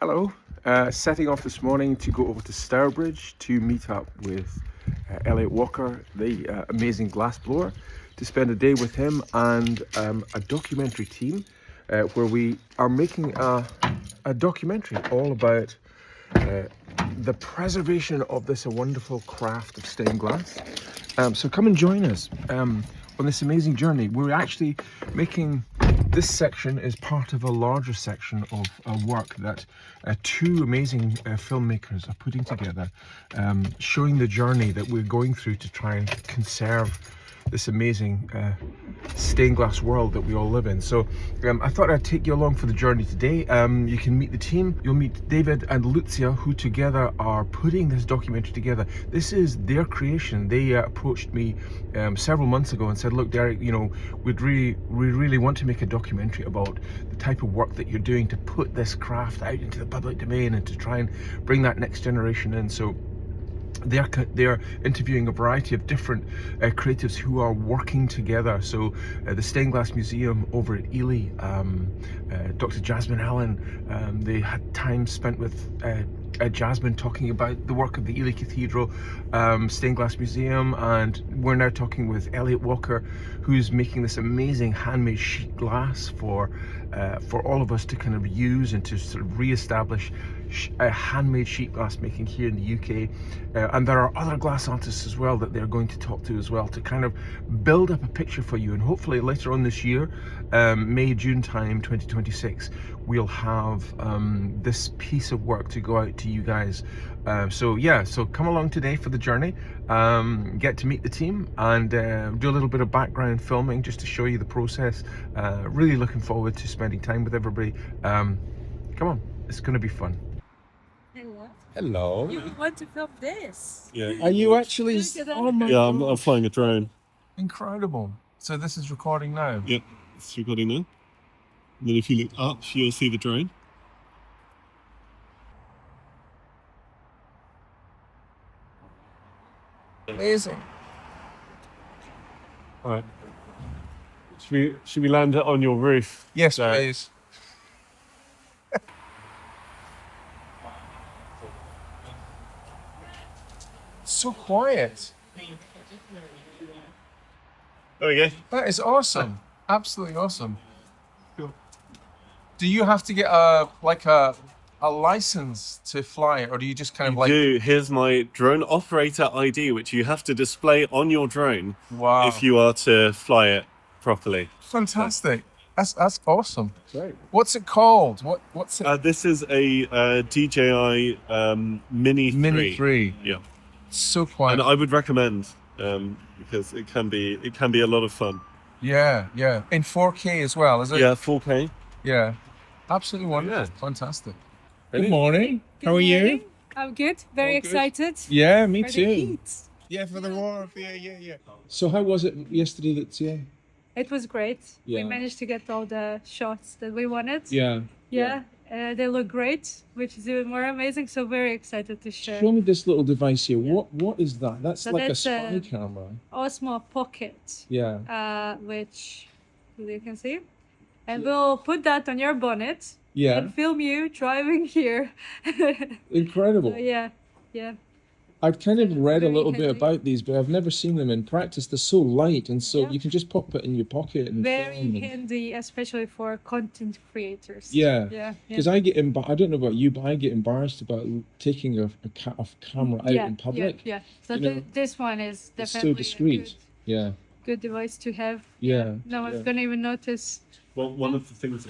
Hello. Setting off this morning to go over to Stourbridge to meet up with Elliot Walker, the amazing glassblower, to spend a day with him and a documentary team where we are making a documentary all about the preservation of this wonderful craft of stained glass. So come and join us on this amazing journey. We're actually making this section is part of a larger section of work that two amazing filmmakers are putting together, showing the journey that we're going through to try and conserve this amazing stained glass world that we all live in. So I thought I'd take you along for the journey today. You can meet the team. You'll meet David and Lucia, who together are putting this documentary together. This is their creation. They approached me several months ago and said, look, Derek, you know, we really want to make a documentary about the type of work that you're doing to put this craft out into the public domain and to try and bring that next generation in. So they're interviewing a variety of different creatives who are working together. So the Stained Glass Museum over at Ely, Dr. Jasmine Allen, they had time spent with Jasmine talking about the work of the Ely Cathedral Stained Glass Museum, and we're now talking with Elliot Walker, who's making this amazing handmade sheet glass for all of us to kind of use and to sort of re-establish handmade sheet glass making here in the UK. And there are other glass artists as well that they're going to talk to as well, to kind of build up a picture for you. And hopefully later on this year, May, June time 2026, we'll have this piece of work to go out to you guys. So come along today for the journey, get to meet the team and do a little bit of background filming just to show you the process. Really looking forward to spending time with everybody. Come on, it's going to be fun. Hello. Hello. You want to film this? Yeah. Are you actually? Look at that. Oh my Yeah, I'm God. flying a drone. Incredible. So this is recording now. Yep, it's recording now. And then if you look up, you'll see the drone. Amazing. All right. Should we land it on your roof? Yes, Derek? please. So quiet. There we go. That is awesome. Absolutely awesome. Cool. Do you have to get a license to fly it, or do you just kind of like? Do. Here's my drone operator ID, which you have to display on your drone Wow. if you are to fly it properly. Fantastic. That's awesome. Great. What's it called? What's it? This is a DJI Mini 3. Mini 3. Yeah. So quiet. And I would recommend because it can be a lot of fun. Yeah. In 4K as well, is it? Yeah, 4K. Yeah. Absolutely wonderful. Yeah. Fantastic. Ready? Good morning. Good How are you? morning. I'm good. Very All good. excited. Yeah, me For the too. heat. Yeah, for the warmth. Yeah. So how was it yesterday, Lucia? It was great. Yeah. We managed to get all the shots that we wanted. Yeah. Yeah. They look great, which is even more amazing. So very excited to share. Show me this little device here. What is that? That's So like a that's spy camera. Osmo Pocket, Yeah. which you can see. And we'll put that on your bonnet Yeah. and film you driving here. Incredible. So, yeah. I've kind of read a Very little bit handy. about these, but I've never seen them in practice. They're so light, and so Yeah. you can just pop it in your pocket and Very film. handy, especially for content creators. Yeah. Yeah. Because I get I don't know about you, but I get embarrassed about taking a camera out in public. Yeah. So You know, this one is It's so definitely discreet. Yeah. a good device to have. Yeah. No one's yeah. gonna even notice. Well, one of the things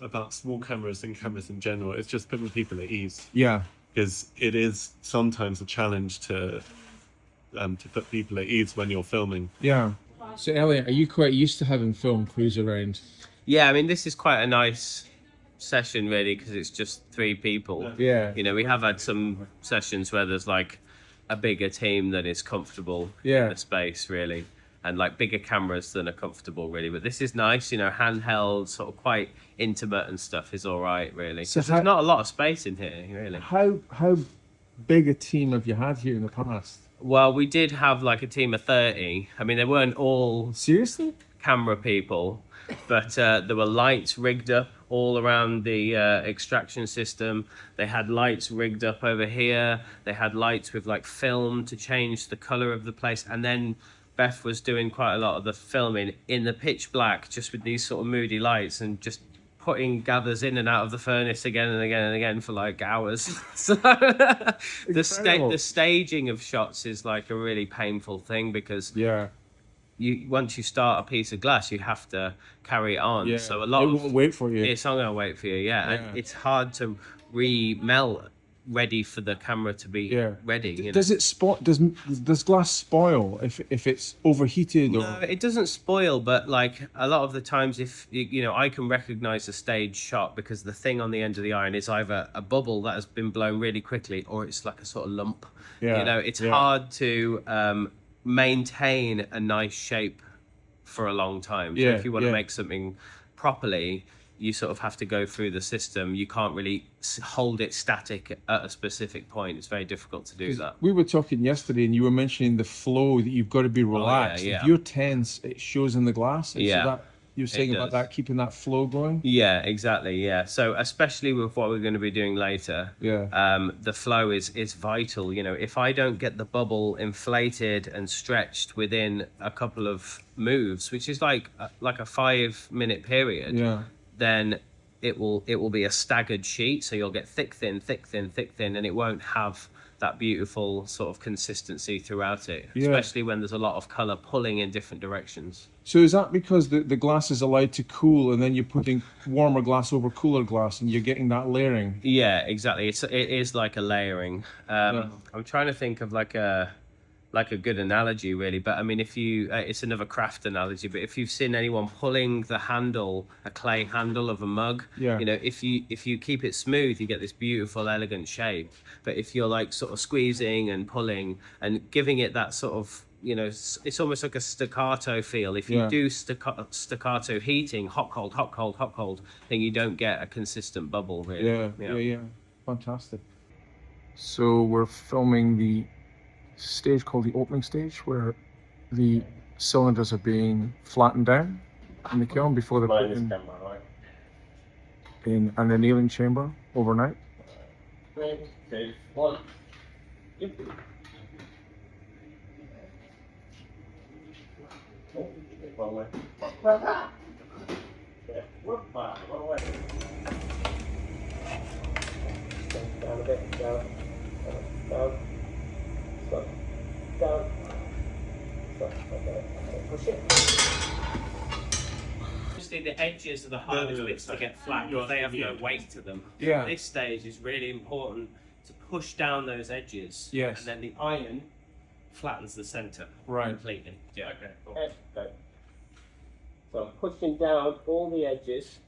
about small cameras and cameras in general is just putting people at ease, Yeah. because it is sometimes a challenge to put people at ease when you're filming. Yeah. So Elliot, are you quite used to having film crews around? Yeah, I mean, this is quite a nice session, really, because it's just 3 people. Yeah. You know, we have had some sessions where there's like a bigger team that is comfortable Yeah. in the space, really, and like bigger cameras than are comfortable, really. But this is nice, you know, handheld, sort of quite intimate and stuff is all right, really. So Because how- there's not a lot of space in here, really. How big a team have you had here in the past? Well, we did have like a team of 30. I mean, they weren't all Seriously? camera people, but there were lights rigged up all around the extraction system. They had lights rigged up over here. They had lights with like film to change the color of the place. And then Beth was doing quite a lot of the filming in the pitch black, just with these sort of moody lights, and just putting gathers in and out of the furnace again and again and again for like hours. So the staging of shots is like a really painful thing, because you once you start a piece of glass, you have to carry it on. Yeah. So a lot it won't wait for you. It's not going to wait for you. And it's hard to remelt ready for the camera to be ready. You know? Does it spoil? Does glass spoil if it's overheated? No, it doesn't spoil, but like a lot of the times, if you know, I can recognize a stage shot because the thing on the end of the iron is either a bubble that has been blown really quickly, or it's like a sort of lump. You know, it's hard to maintain a nice shape for a long time. So if you want to make something properly, you sort of have to go through the system. You can't really hold it static at a specific point. It's very difficult to do that. We were talking yesterday, and you were mentioning the flow, that you've got to be relaxed. If you're tense, it shows in the glass. So that, you were saying about that, keeping that flow going? Yeah, exactly. Yeah. So especially with what we're going to be doing later, the flow is vital. You know, if I don't get the bubble inflated and stretched within a couple of moves, which is like a 5-minute period, then it will be a staggered sheet. So you'll get thick, thin, thick, thin, thick, thin, and it won't have that beautiful sort of consistency throughout it, especially when there's a lot of color pulling in different directions. So is that because the glass is allowed to cool, and then you're putting warmer glass over cooler glass, and you're getting that layering? Yeah, exactly. It is like a layering. I'm trying to think of like a good analogy, really, but I mean, if you it's another craft analogy, but if you've seen anyone pulling the handle, a clay handle of a mug, you know, if you keep it smooth, you get this beautiful, elegant shape. But if you're like sort of squeezing and pulling and giving it that sort of, you know, it's almost like a staccato feel. If you do staccato heating, hot, cold, hot, cold, hot, cold, then you don't get a consistent bubble, really. Yeah. Fantastic. So we're filming the stage called the opening stage, where the cylinders are being flattened down in the kiln before they're put in an annealing chamber overnight. 3, 2, 1. Yep. One way. One way. Down a bit. Down. Stop. Down. Stop. Okay. Push it. Obviously, the edges are the hardest bits to get flat because they have no weight to them. This stage is really important to push down those edges. And then the iron flattens the center completely. Yeah. Okay. Cool. Okay. So I'm pushing down all the edges,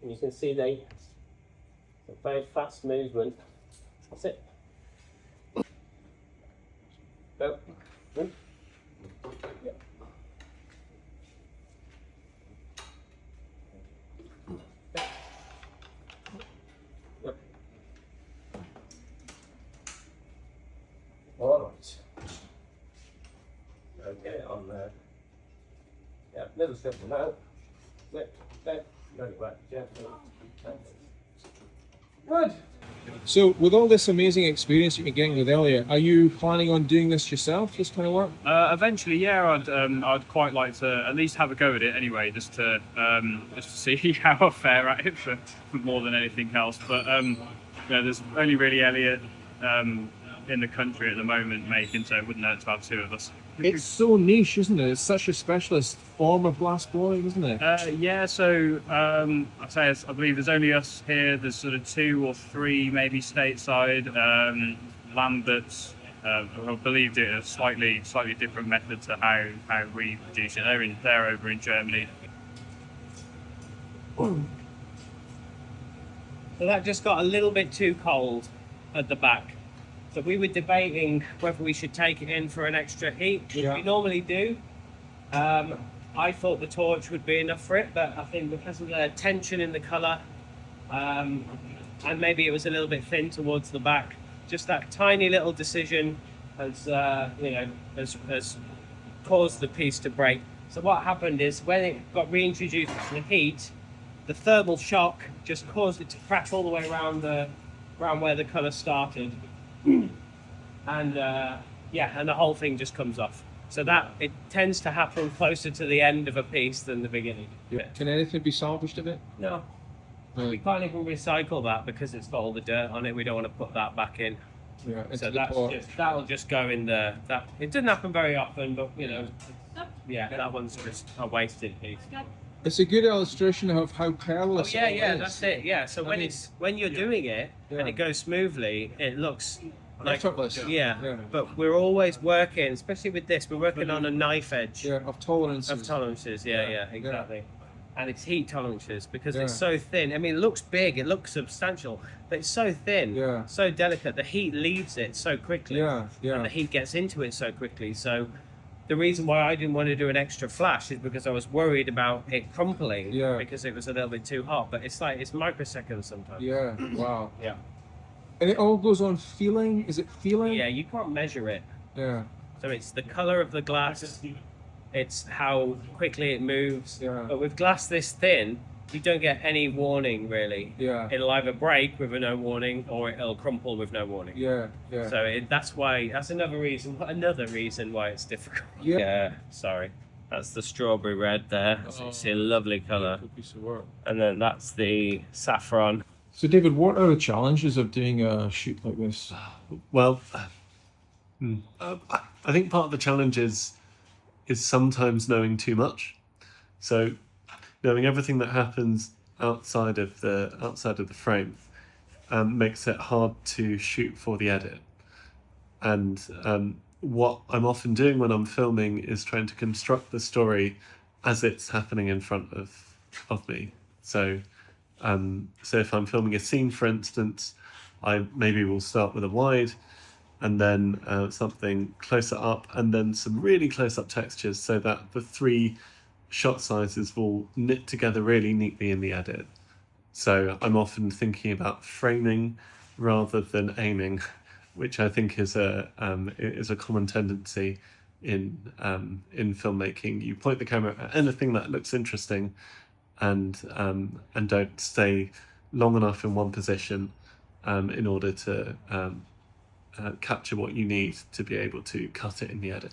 and you can see it's a very fast movement. That's it. Go. Yep. All right. Okay, on there. Yeah, little simple now. Flip, go back, gently. Good. So with all this amazing experience you've been getting with Elliot, are you planning on doing this yourself, this kind of work? Eventually, yeah. I'd quite like to at least have a go at it anyway, just to see how I fare at it for more than anything else. But yeah, there's only really Elliot in the country at the moment making, so it wouldn't hurt to have two of us. It's so niche, isn't it? It's such a specialist form of glass blowing, isn't it? Yeah, so I believe there's only us here. There's sort of 2 or 3 maybe stateside. Lambert's, I believe, do a slightly different method to how we produce it. They're over in Germany. So that just got a little bit too cold at the back. So we were debating whether we should take it in for an extra heat, which we normally do. I thought the torch would be enough for it, but I think because of the tension in the colour, and maybe it was a little bit thin towards the back, just that tiny little decision has caused the piece to break. So what happened is when it got reintroduced to the heat, the thermal shock just caused it to crash all the way around where the colour started, and yeah, and the whole thing just comes off. So that it tends to happen closer to the end of a piece than the beginning. Yeah. Can anything be salvaged of it? No. Really? We can't even recycle that because it's got all the dirt on it. We don't want to put that back in. Yeah. So that'll just go in the that. It doesn't happen very often, but yeah, that one's just a wasted piece. It's a good illustration of how perilous. Oh yeah, it yeah, is. that's it. Yeah. So when you're doing it and it goes smoothly, it looks like effortless. Yeah. But we're always working, especially with this. We're working on a knife edge. Yeah, of tolerances. Of tolerances. Yeah, exactly. And it's heat tolerances because Yeah. it's so thin. I mean, it looks big, it looks substantial, but it's so thin, so delicate. The heat leaves it so quickly, and the heat gets into it so quickly. So the reason why I didn't want to do an extra flash is because I was worried about it crumpling because it was a little bit too hot. But it's like, it's microseconds sometimes. Yeah, wow. Yeah. And it all goes on feeling? Is it feeling? Yeah, you can't measure it. Yeah. So it's the color of the glass, it's how quickly it moves. Yeah. But with glass this thin, you don't get any warning really. Yeah. It'll either break with no warning or it'll crumple with no warning. Yeah, yeah. So that's another reason why it's difficult. Yeah. Sorry. That's the strawberry red there. So it's a lovely colour. Good piece of work. And then that's the saffron. So David, what are the challenges of doing a shoot like this? Well, I think part of the challenge is sometimes knowing too much. So knowing everything that happens outside of the frame makes it hard to shoot for the edit. And what I'm often doing when I'm filming is trying to construct the story as it's happening in front of me. So if I'm filming a scene, for instance, I maybe will start with a wide, and then something closer up, and then some really close-up textures, so that the three shot sizes will knit together really neatly in the edit. So I'm often thinking about framing rather than aiming, which I think is a common tendency in filmmaking. You point the camera at anything that looks interesting, and don't stay long enough in one position in order to capture what you need to be able to cut it in the edit.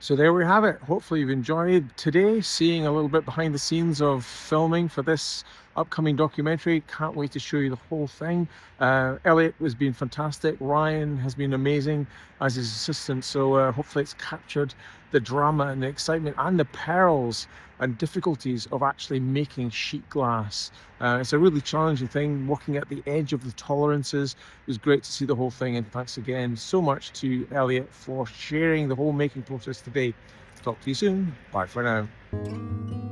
So there we have it. Hopefully you've enjoyed today, seeing a little bit behind the scenes of filming for this upcoming documentary. Can't wait to show you the whole thing. Elliot has been fantastic. Ryan has been amazing as his assistant. So hopefully it's captured the drama and the excitement and the perils and difficulties of actually making sheet glass. It's a really challenging thing, working at the edge of the tolerances. It was great to see the whole thing, and thanks again so much to Elliot for sharing the whole making process today. Talk to you soon. Bye for now.